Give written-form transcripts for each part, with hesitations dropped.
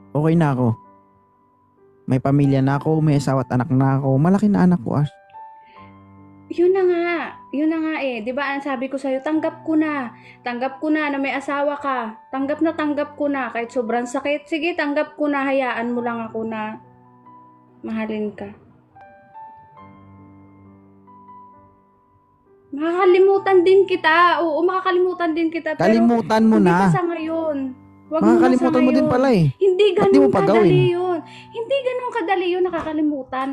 Okay na ako. May pamilya na ako, may asawa at anak na ako. Malaki na anak ko, Ash. Yun na nga. Yun na nga eh. 'Di ba ang sabi ko sa'yo, tanggap ko na. Tanggap ko na may asawa ka. Tanggap ko na. Kahit sobrang sakit, sige, tanggap ko na. Hayaan mo lang ako na mahalin ka. Makakalimutan din kita. Oo, makakalimutan din kita. Pero Kalimutan mo hindi pa na. sa ngayon. Wag mo na sa Makakalimutan mo din ngayon. pala eh. Hindi Ba't di mo ganun pa kadali gawin? yun. Hindi ganun kadali yun nakakalimutan.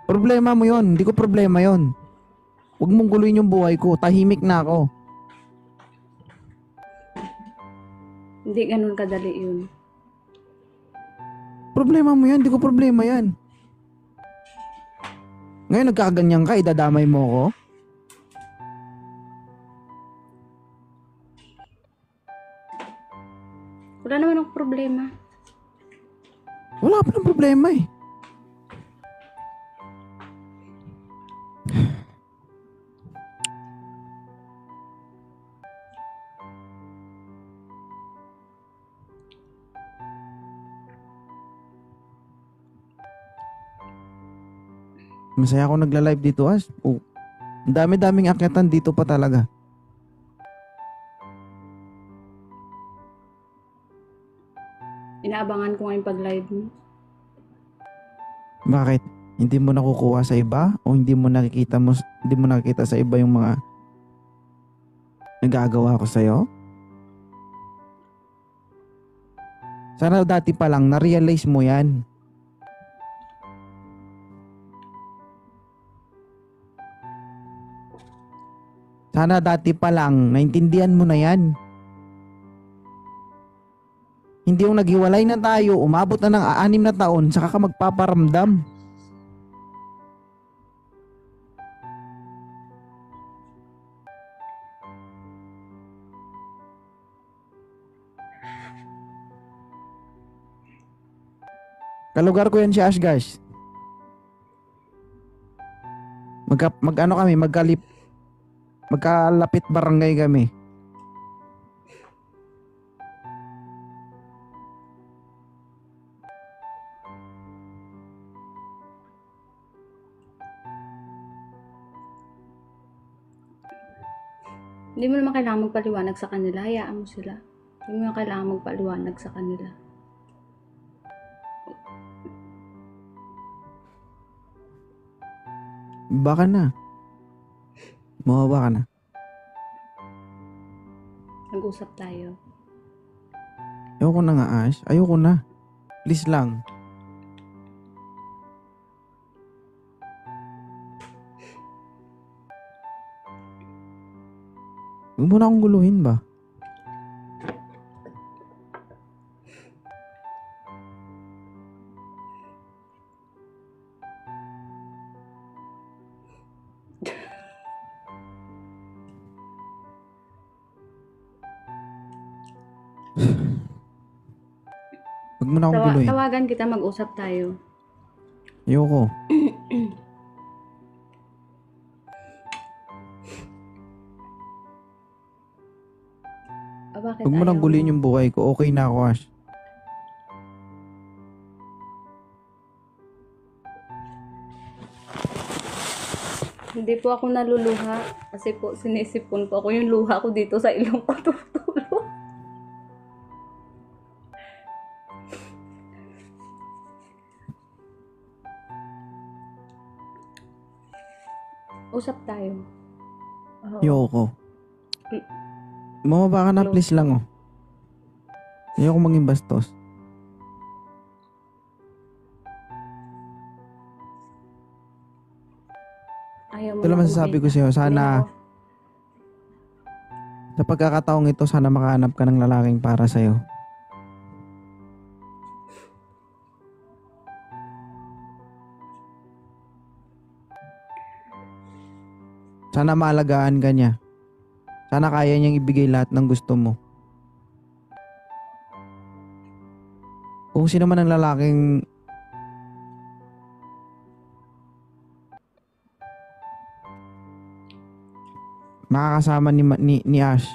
Problema mo yon. Hindi ko problema yon. Huwag mong guluhin yung buhay ko. Tahimik na ako. Hindi ganun kadali yun. Problema mo yan. Hindi ko problema yan. Ngayon nagkakaganyan ka, idadamay mo ako? Wala naman akong problema. Wala pa ng problema eh. Masaya ako nagla-live dito, As. Oh, ang dami-daming akyatan dito pa talaga. Inaabangan ko nga yung pag-live mo. Bakit? Hindi mo nakukuha sa iba? O hindi mo nakikita sa iba yung mga nagagawa ko sa'yo? Sana dati pa lang na-realize mo yan. Sana dati pa lang naintindihan mo na yan. Hindi yung naghiwalay na tayo, umabot na ng 6 na taon, saka ka magpaparamdam. Kalugar ko yan si Ash, guys. Magkalapit barangay kami. Hindi mo naman kailangan magpaliwanag sa kanila. Hayaan mo sila. Hindi mo naman kailangan magpaliwanag sa kanila. Baka na. Mawawa ka na. Nag-usap tayo. Ayoko na nga, Ash. Ayoko na. Please lang. Huwag mo na akong guluhin ba? Huwag mo na akong guluhin. Tawagan kita, mag-usap tayo. Ayoko. Bakit Huwag mo nang ayaw guluhin yung buhay ko. Okay na ako, Ash. Hindi po ako naluluha kasi po sinisipon po ako yung luha ko dito sa ilong ko tutulog. Usap tayo. Oo. Ayoko. Mama, baka na please lang, oh. Ayoko maging bastos. Ayaw mo Ito lang na masasabi ko kumita. sa'yo. Hindi Sana, ako. sa pagkakataong ito, sana makahanap ka ng lalaking para sa'yo. Sana maalagaan ka niya. Sana kaya niyang ibigay lahat ng gusto mo. Kung sino man ang lalaking makakasama ni Ash,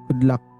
Good luck.